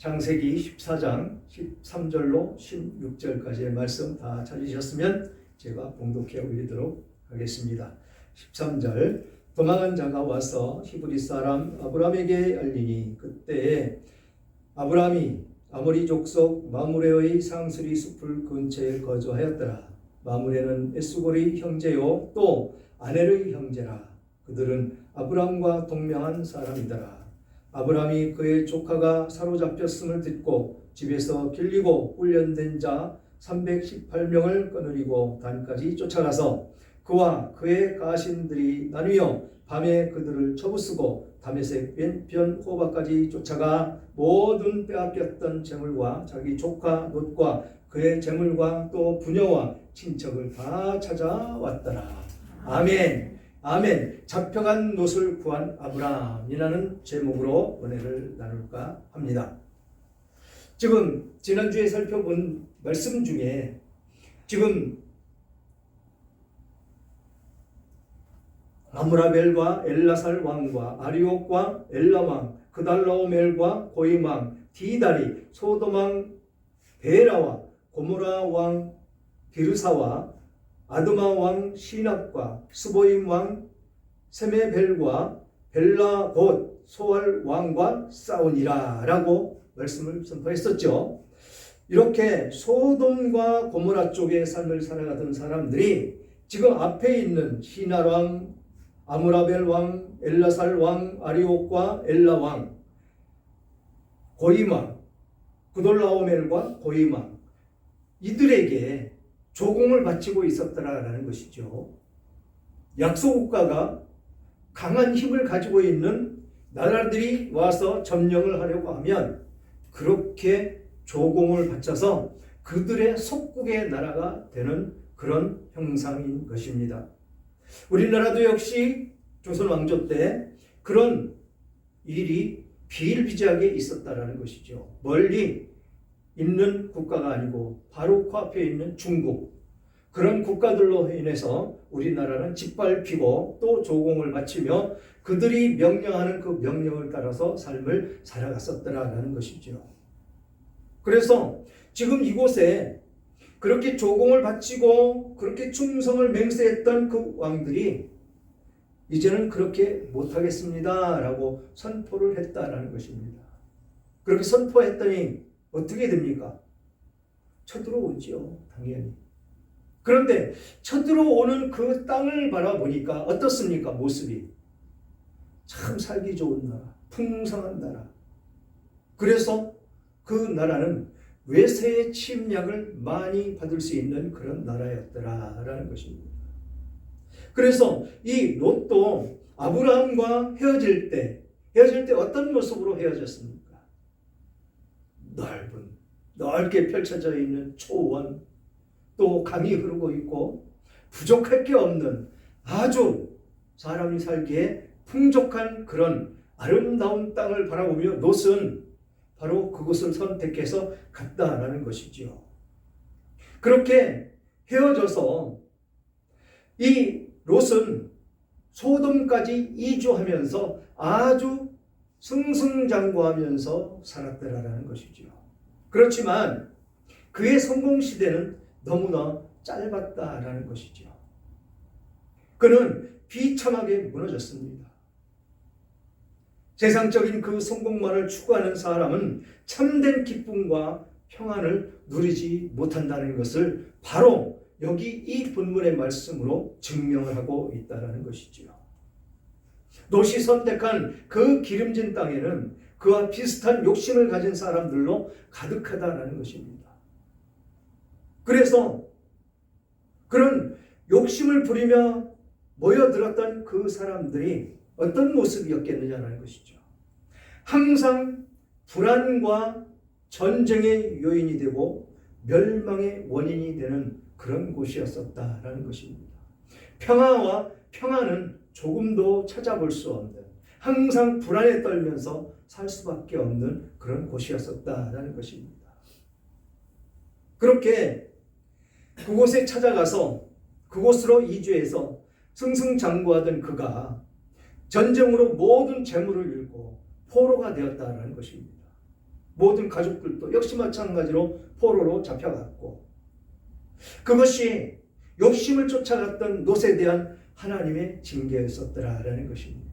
창세기 14장 13절로 16절까지의 말씀 다 찾으셨으면 제가 봉독해 올리도록 하겠습니다. 13절 도망한 자가 와서 히브리 사람 아브람에게 알리니 그때에 아브람이 아모리 족속 마므레의 상수리 숲을 근처에 거주하였더라. 마므레는 에스골의 형제요 또 아넬의 형제라. 그들은 아브람과 동명한 사람이더라. 아브람이 그의 조카가 사로잡혔음을 듣고 집에서 길리고 훈련된 자 318명을 거느리고 단까지 쫓아가서 그와 그의 가신들이 나뉘어 밤에 그들을 쳐부수고 다메섹 변 호바까지 쫓아가 모든 빼앗겼던 재물과 자기 조카 롯과 그의 재물과 또 부녀와 친척을 다 찾아왔더라. 아멘. 아멘. 잡혀간 롯을 구한 아브람이라는 제목으로 은혜를 나눌까 합니다. 지금 지난주에 살펴본 말씀 중에 지금 아므라벨과 엘라살 왕과 아리옥과 엘라 왕, 그달라오멜과 고임 왕, 디다리, 소돔 왕 베라와 고모라 왕 비르사와 아드마 왕 시납과 스보임 왕 세메벨과 벨라 봇 소알 왕과 싸우니라 라고 말씀을 선포했었죠. 이렇게 소돔과 고모라 쪽의 삶을 살아가던 사람들이 지금 앞에 있는 시날 왕, 아므라벨 왕, 엘라살 왕, 아리옥과 엘라 왕, 고임 왕, 구돌라오멜과 고임 왕 이들에게 조공을 바치고 있었더라라는 것이죠. 약소국가가 강한 힘을 가지고 있는 나라들이 와서 점령을 하려고 하면 그렇게 조공을 바쳐서 그들의 속국의 나라가 되는 그런 형상인 것입니다. 우리나라도 역시 조선 왕조 때 그런 일이 비일비재하게 있었다라는 것이죠. 멀리 있는 국가가 아니고 바로 코앞에 있는 중국, 그런 국가들로 인해서 우리나라는 짓밟히고 또 조공을 바치며 그들이 명령하는 그 명령을 따라서 삶을 살아갔었더라라는 것이죠. 그래서 지금 이곳에 그렇게 조공을 바치고 그렇게 충성을 맹세했던 그 왕들이 이제는 그렇게 못하겠습니다 라고 선포를 했다라는 것입니다. 그렇게 선포했더니 어떻게 됩니까? 쳐들어오죠, 당연히. 그런데 쳐들어오는 그 땅을 바라보니까 어떻습니까? 모습이 참 살기 좋은 나라, 풍성한 나라. 그래서 그 나라는 외세의 침략을 많이 받을 수 있는 그런 나라였더라라는 것입니다. 그래서 이 롯도 아브라함과 헤어질 때 어떤 모습으로 헤어졌습니까? 넓게 펼쳐져 있는 초원, 또 강이 흐르고 있고 부족할 게 없는 아주 사람이 살기에 풍족한 그런 아름다운 땅을 바라보며 롯은 바로 그곳을 선택해서 갔다라는 것이죠. 그렇게 헤어져서 이 롯은 소돔까지 이주하면서 아주 승승장구하면서 살았더라라는 것이죠. 그렇지만 그의 성공 시대는 너무나 짧았다라는 것이죠. 그는 비참하게 무너졌습니다. 세상적인 그 성공만을 추구하는 사람은 참된 기쁨과 평안을 누리지 못한다는 것을 바로 여기 이 본문의 말씀으로 증명을 하고 있다는 것이지요. 롯이 선택한 그 기름진 땅에는 그와 비슷한 욕심을 가진 사람들로 가득하다는 것입니다. 그래서 그런 욕심을 부리며 모여들었던 그 사람들이 어떤 모습이었겠느냐는 것이죠. 항상 불안과 전쟁의 요인이 되고 멸망의 원인이 되는 그런 곳이었었다라는 것입니다. 평화와 평안은 조금도 찾아볼 수 없는, 항상 불안에 떨면서 살 수밖에 없는 그런 곳이었었다라는 것입니다. 그렇게 그곳에 찾아가서 그곳으로 이주해서 승승장구하던 그가 전쟁으로 모든 재물을 잃고 포로가 되었다는 것입니다. 모든 가족들도 역시 마찬가지로 포로로 잡혀갔고, 그것이 욕심을 쫓아갔던 롯에 대한 하나님의 징계였었더라라는 것입니다.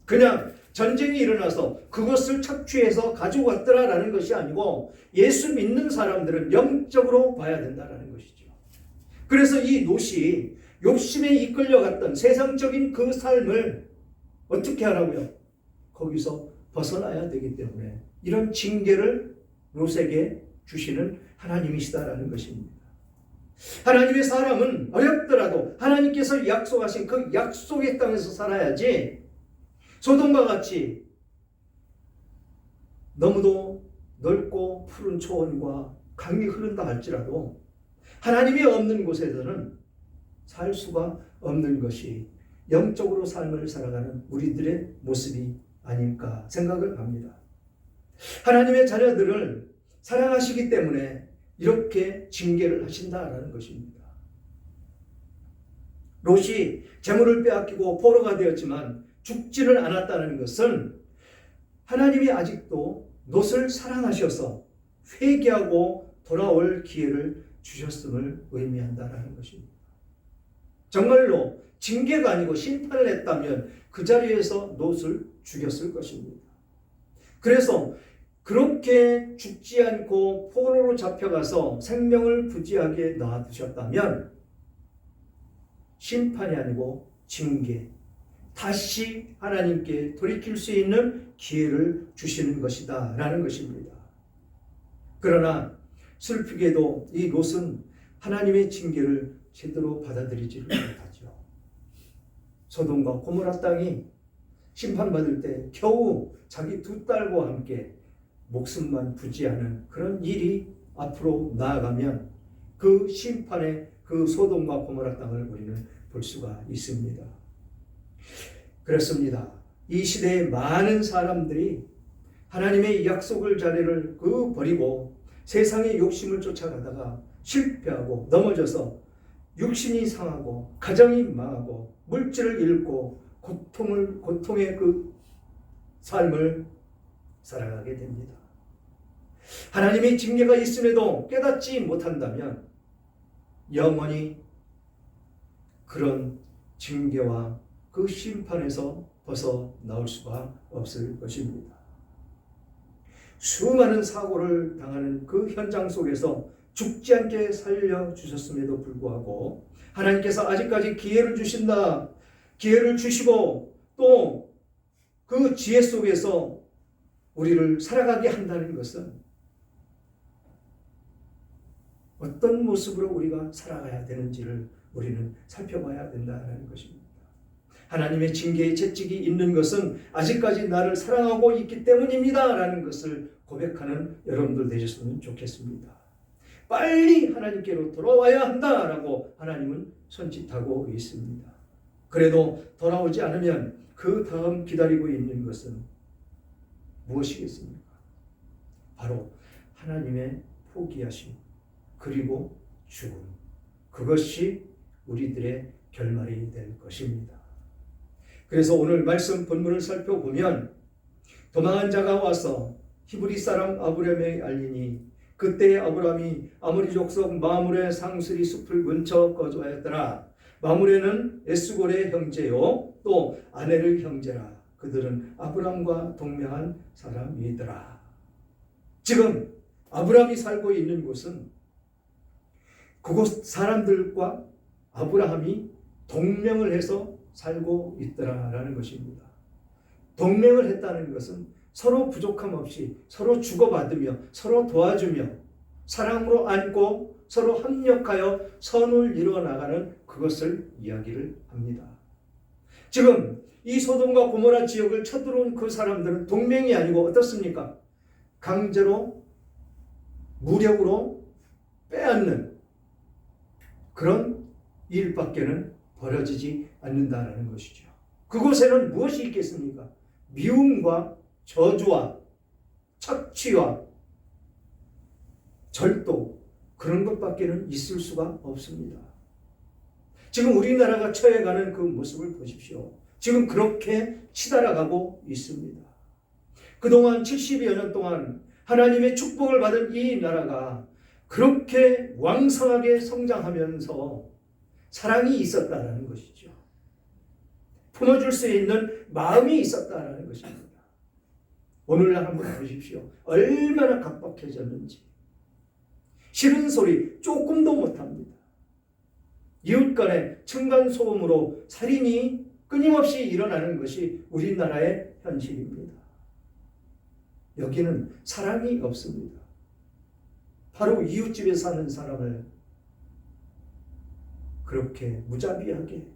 그냥 전쟁이 일어나서 그것을 착취해서 가지고 왔더라라는 것이 아니고 예수 믿는 사람들은 영적으로 봐야 된다라는 것이죠. 그래서 이 롯이 욕심에 이끌려갔던 세상적인 그 삶을 어떻게 하라고요? 거기서 벗어나야 되기 때문에 이런 징계를 롯에게 주시는 하나님이시다라는 것입니다. 하나님의 사람은 어렵더라도 하나님께서 약속하신 그 약속의 땅에서 살아야지, 소돔과 같이 너무도 넓고 푸른 초원과 강이 흐른다 할지라도 하나님이 없는 곳에서는 살 수가 없는 것이 영적으로 삶을 살아가는 우리들의 모습이 아닐까 생각을 합니다. 하나님의 자녀들을 사랑하시기 때문에 이렇게 징계를 하신다라는 것입니다. 롯이 재물을 빼앗기고 포로가 되었지만 죽지를 않았다는 것은 하나님이 아직도 롯을 사랑하셔서 회개하고 돌아올 기회를 주셨음을 의미한다는 것입니다. 정말로 징계가 아니고 심판을 했다면 그 자리에서 롯을 죽였을 것입니다. 그래서 그렇게 죽지 않고 포로로 잡혀가서 생명을 부지하게 놔두셨다면 심판이 아니고 징계, 다시 하나님께 돌이킬 수 있는 기회를 주시는 것이다 라는 것입니다. 그러나 슬프게도 이 롯은 하나님의 징계를 제대로 받아들이지를 못하죠. 소돔과 고모라 땅이 심판받을 때 겨우 자기 두 딸과 함께 목숨만 부지하는 그런 일이 앞으로 나아가면 그 심판의 그 소돔과 고모라 땅을 우리는 볼 수가 있습니다. 그렇습니다. 이 시대에 많은 사람들이 하나님의 약속을 자리를 버리고 세상의 욕심을 쫓아가다가 실패하고 넘어져서 육신이 상하고 가정이 망하고 물질을 잃고 고통의 그 삶을 살아가게 됩니다. 하나님의 징계가 있음에도 깨닫지 못한다면 영원히 그런 징계와 그 심판에서 벗어나올 수가 없을 것입니다. 수많은 사고를 당하는 그 현장 속에서 죽지 않게 살려주셨음에도 불구하고 하나님께서 아직까지 기회를 주신다, 기회를 주시고 또 그 지혜 속에서 우리를 살아가게 한다는 것은 어떤 모습으로 우리가 살아가야 되는지를 우리는 살펴봐야 된다는 것입니다. 하나님의 징계의 채찍이 있는 것은 아직까지 나를 사랑하고 있기 때문입니다 라는 것을 고백하는 여러분들 되셨으면 좋겠습니다. 빨리 하나님께로 돌아와야 한다라고 하나님은 손짓하고 있습니다. 그래도 돌아오지 않으면 그 다음 기다리고 있는 것은 무엇이겠습니까? 바로 하나님의 포기하심 그리고 죽음, 그것이 우리들의 결말이 될 것입니다. 그래서 오늘 말씀 본문을 살펴보면 도망한 자가 와서 히브리 사람 아브라함에 알리니 그때 아브라함이 아모리 족속 마므레 상수리 숲을 근처 거주하였더라. 마므레는 에스골의 형제요 또 아넬의 형제라. 그들은 아브라함과 동명한 사람이더라. 지금 아브라함이 살고 있는 곳은 그곳 사람들과 아브라함이 동명을 해서 살고 있더라라는 것입니다. 동맹을 했다는 것은 서로 부족함 없이 서로 주고받으며 서로 도와주며 사랑으로 안고 서로 협력하여 선을 이루어 나가는 그것을 이야기를 합니다. 지금 이 소돔과 고모라 지역을 쳐들어온 그 사람들은 동맹이 아니고 어떻습니까? 강제로 무력으로 빼앗는 그런 일밖에는 벌어지지 않는다는 것이죠. 그곳에는 무엇이 있겠습니까? 미움과 저주와 착취와 절도, 그런 것밖에는 있을 수가 없습니다. 지금 우리나라가 처해가는 그 모습을 보십시오. 지금 그렇게 치달아가고 있습니다. 그동안 70여 년 동안 하나님의 축복을 받은 이 나라가 그렇게 왕성하게 성장하면서 사랑이 있었다라는 것이죠. 품어줄 수 있는 마음이 있었다라는 것입니다. 오늘날 한번 보십시오. 얼마나 각박해졌는지. 싫은 소리 조금도 못합니다. 이웃 간의 층간소음으로 살인이 끊임없이 일어나는 것이 우리나라의 현실입니다. 여기는 사랑이 없습니다. 바로 이웃집에 사는 사람을 그렇게 무자비하게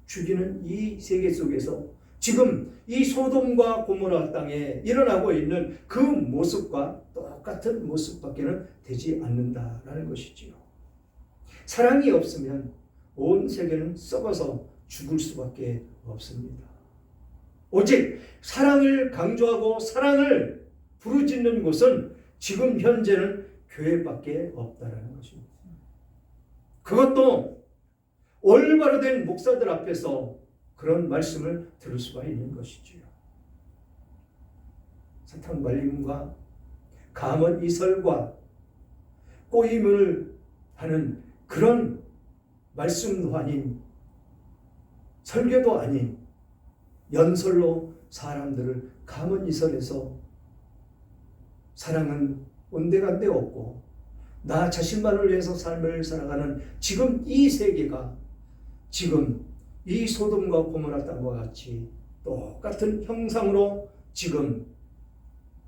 죽이는 이 세계 속에서 지금 이 소돔과 고모라 땅에 일어나고 있는 그 모습과 똑같은 모습밖에는 되지 않는다라는 것이지요. 사랑이 없으면 온 세계는 썩어서 죽을 수밖에 없습니다. 오직 사랑을 강조하고 사랑을 부르짖는 곳은 지금 현재는 교회밖에 없다라는 것입니다. 그것도 올바로 된 목사들 앞에서 그런 말씀을 들을 수가 있는 것이지요. 사탕 발림과 감언 이설과 꼬임을 하는 그런 말씀도 아닌 설교도 아닌 연설로 사람들을 감언 이설해서 사랑은 온데간데 없고 나 자신만을 위해서 삶을 살아가는 지금 이 세계가 지금 이 소돔과 고모라 땅과 같이 똑같은 형상으로 지금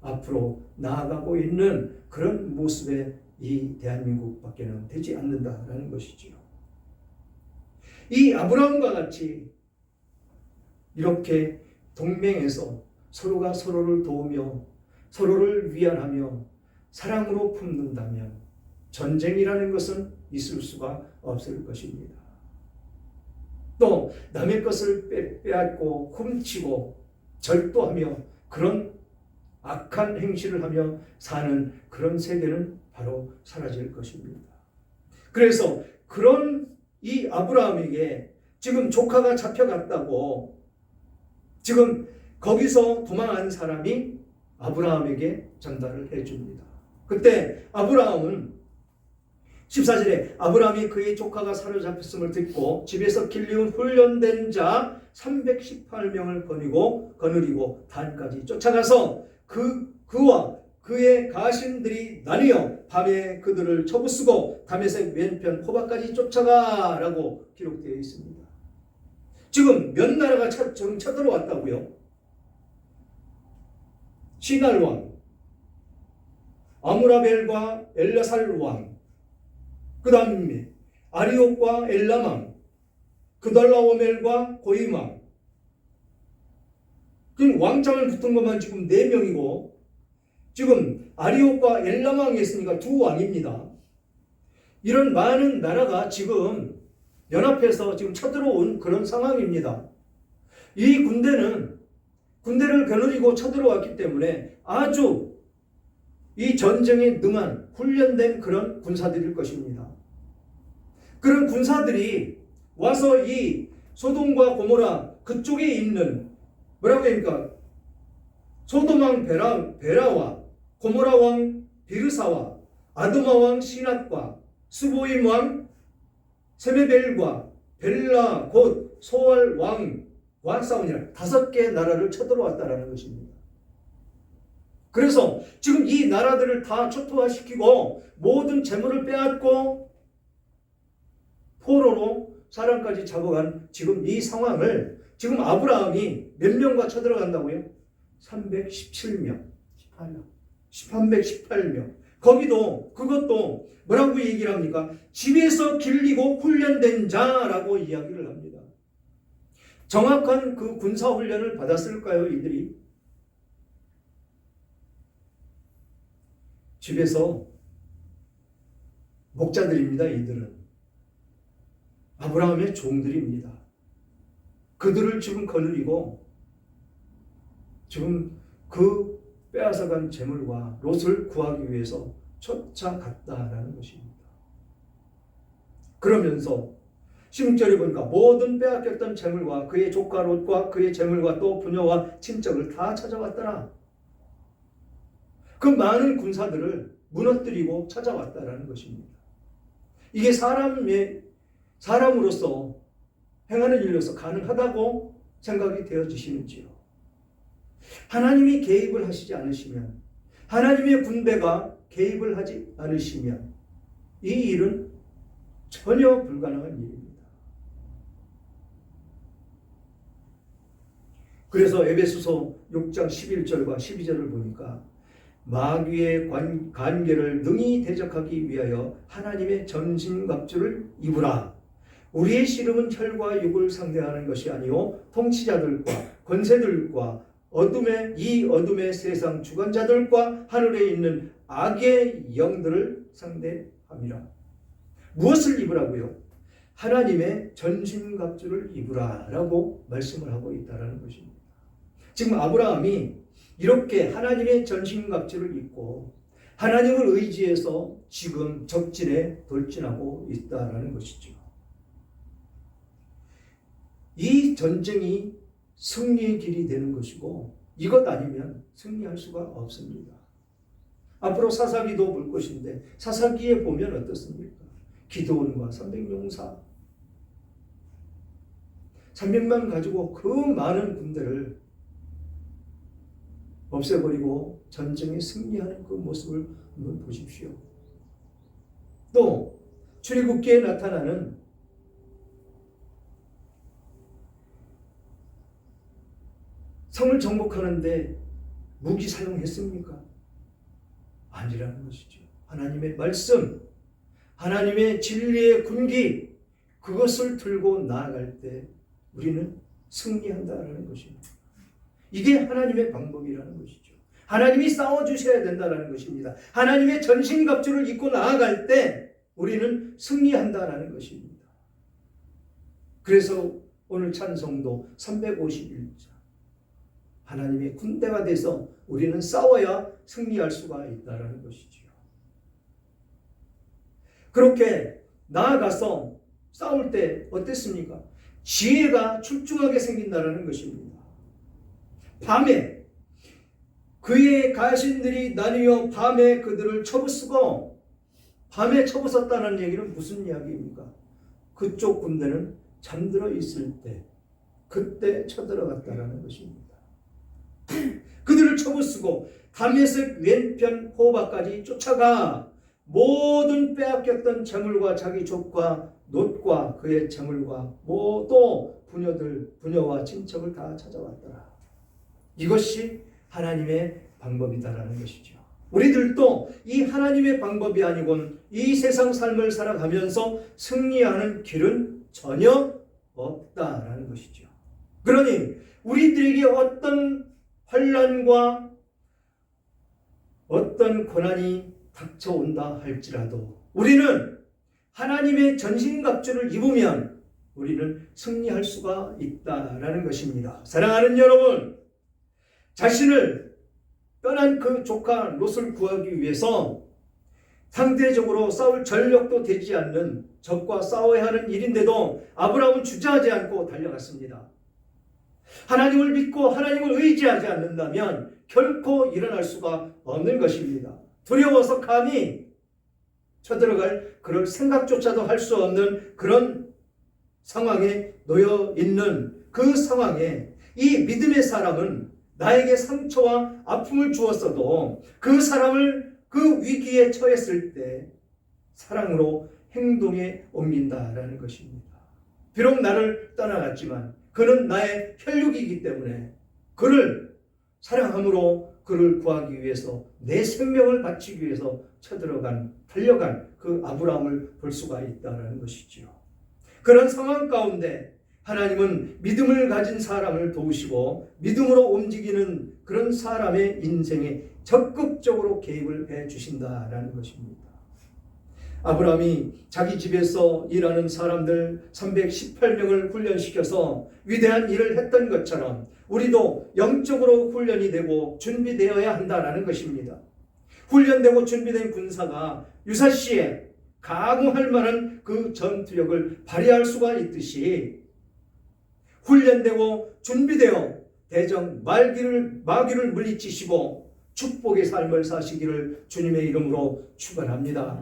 앞으로 나아가고 있는 그런 모습의 이 대한민국밖에는 되지 않는다라는 것이지요. 이 아브라함과 같이 이렇게 동맹해서 서로가 서로를 도우며 서로를 위안하며 사랑으로 품는다면 전쟁이라는 것은 있을 수가 없을 것입니다. 또 남의 것을 빼앗고 훔치고 절도하며 그런 악한 행실을 하며 사는 그런 세계는 바로 사라질 것입니다. 그래서 그런 이 아브라함에게 지금 조카가 잡혀갔다고 지금 거기서 도망한 사람이 아브라함에게 전달을 해줍니다. 그때 아브라함은 14절에 아브라함이 그의 조카가 사로잡혔음을 듣고 집에서 길리운 훈련된 자 318명을 거느리고 단까지 쫓아가서 그와 그의 가신들이 나뉘어 밤에 그들을 쳐부수고 다메섹 왼편 호바까지 쫓아가라고 기록되어 있습니다. 지금 몇 나라가 쳐들어왔다고요? 시날 왕, 아무라벨과 엘라살 왕, 그 다음에 아리옥과 엘라망, 그달라오멜과 고이망. 그럼 왕장을 붙은 것만 지금 4명이고 지금 아리옥과 엘라망이 있으니까 2왕입니다. 이런 많은 나라가 지금 연합해서 지금 쳐들어온 그런 상황입니다. 이 군대를 거느리고 쳐들어왔기 때문에 아주 이 전쟁에 능한 훈련된 그런 군사들일 것입니다. 그런 군사들이 와서 이 소돔과 고모라 그쪽에 있는 뭐라고 합니까? 소돔왕 베라와 고모라 왕 비르사와 아드마 왕 시낫과 스보임 왕 세메벨과 벨라 곧 소알 왕과 싸우니라 5개 나라를 쳐들어왔다라는 것입니다. 그래서 지금 이 나라들을 다 초토화시키고 모든 재물을 빼앗고 포로로 사람까지 잡아간 지금 이 상황을 지금 아브라함이 몇 명과 쳐들어간다고요? 317명. 318명. 그것도 뭐라고 얘기를 합니까? 집에서 길리고 훈련된 자라고 이야기를 합니다. 정확한 그 군사훈련을 받았을까요, 이들이? 집에서 목자들입니다, 이들은. 아브라함의 종들입니다. 그들을 지금 거느리고 지금 그 빼앗아간 재물과 롯을 구하기 위해서 쫓아갔다라는 것입니다. 그러면서 16절에 보니까 모든 빼앗겼던 재물과 그의 조카 롯과 그의 재물과 또 부녀와 친척을 다 찾아왔더라. 그 많은 군사들을 무너뜨리고 찾아왔다라는 것입니다. 이게 사람으로서 행하는 일로서 가능하다고 생각이 되어지시는지요? 하나님이 개입을 하시지 않으시면, 하나님의 군대가 개입을 하지 않으시면 이 일은 전혀 불가능한 일입니다. 그래서 에베소서 6장 11절과 12절을 보니까 마귀의 관계를 능히 대적하기 위하여 하나님의 전신갑주를 입으라. 우리의 씨름은 혈과 육을 상대하는 것이 아니요 통치자들과 권세들과 어둠의 세상 주관자들과 하늘에 있는 악의 영들을 상대함이라. 무엇을 입으라고요? 하나님의 전신갑주를 입으라 라고 말씀을 하고 있다는 것입니다. 지금 아브라함이 이렇게 하나님의 전신갑주를 입고 하나님을 의지해서 지금 적진에 돌진하고 있다는 것이죠. 이 전쟁이 승리의 길이 되는 것이고 이것 아니면 승리할 수가 없습니다. 앞으로 사사기도 볼 것인데 사사기에 보면 어떻습니까? 기드온과 300용사 300만 가지고 그 많은 군대를 없애버리고 전쟁에 승리하는 그 모습을 한번 보십시오. 또 출애굽기에 나타나는 성을 정복하는데 무기 사용했습니까? 아니라는 것이죠. 하나님의 말씀, 하나님의 진리의 군기, 그것을 들고 나아갈 때 우리는 승리한다라는 것입니다. 이게 하나님의 방법이라는 것이죠. 하나님이 싸워주셔야 된다는 것입니다. 하나님의 전신갑주를 입고 나아갈 때 우리는 승리한다라는 것입니다. 그래서 오늘 찬송도 351자 하나님의 군대가 돼서 우리는 싸워야 승리할 수가 있다는 것이지요. 그렇게 나아가서 싸울 때 어땠습니까? 지혜가 출중하게 생긴다는 것입니다. 밤에 그의 가신들이 나뉘어 밤에 그들을 쳐부수고, 밤에 쳐부쉈다는 얘기는 무슨 이야기입니까? 그쪽 군대는 잠들어 있을 때 그때 쳐들어갔다는 것입니다. 그들을 쳐부수고 다메섹 왼편 호바까지 쫓아가 모든 빼앗겼던 재물과 자기 족과 놋과 그의 재물과 또 부녀와 친척을 다 찾아왔더라. 이것이 하나님의 방법이다라는 것이죠. 우리들도 이 하나님의 방법이 아니곤 이 세상 삶을 살아가면서 승리하는 길은 전혀 없다라는 것이죠. 그러니 우리들에게 어떤 환난과 어떤 고난이 닥쳐온다 할지라도 우리는 하나님의 전신갑주를 입으면 우리는 승리할 수가 있다라는 것입니다. 사랑하는 여러분, 자신을 떠난 그 조카 롯을 구하기 위해서 상대적으로 싸울 전력도 되지 않는 적과 싸워야 하는 일인데도 아브라함은 주저하지 않고 달려갔습니다. 하나님을 믿고 하나님을 의지하지 않는다면 결코 일어날 수가 없는 것입니다. 두려워서 감히 쳐들어갈 그럴 생각조차도 할 수 없는 그런 상황에 놓여 있는 그 상황에 이 믿음의 사람은 나에게 상처와 아픔을 주었어도 그 사람을 그 위기에 처했을 때 사랑으로 행동에 옮긴다라는 것입니다. 비록 나를 떠나갔지만 그는 나의 혈육이기 때문에 그를 사랑함으로 그를 구하기 위해서 내 생명을 바치기 위해서 달려간 그 아브라함을 볼 수가 있다는 것이지요. 그런 상황 가운데 하나님은 믿음을 가진 사람을 도우시고 믿음으로 움직이는 그런 사람의 인생에 적극적으로 개입을 해 주신다라는 것입니다. 아브라함이 자기 집에서 일하는 사람들 318명을 훈련시켜서 위대한 일을 했던 것처럼 우리도 영적으로 훈련이 되고 준비되어야 한다는 것입니다. 훈련되고 준비된 군사가 유사시에 강호할 만한 그 전투력을 발휘할 수가 있듯이 훈련되고 준비되어 대적 마귀를 물리치시고 축복의 삶을 사시기를 주님의 이름으로 축원합니다.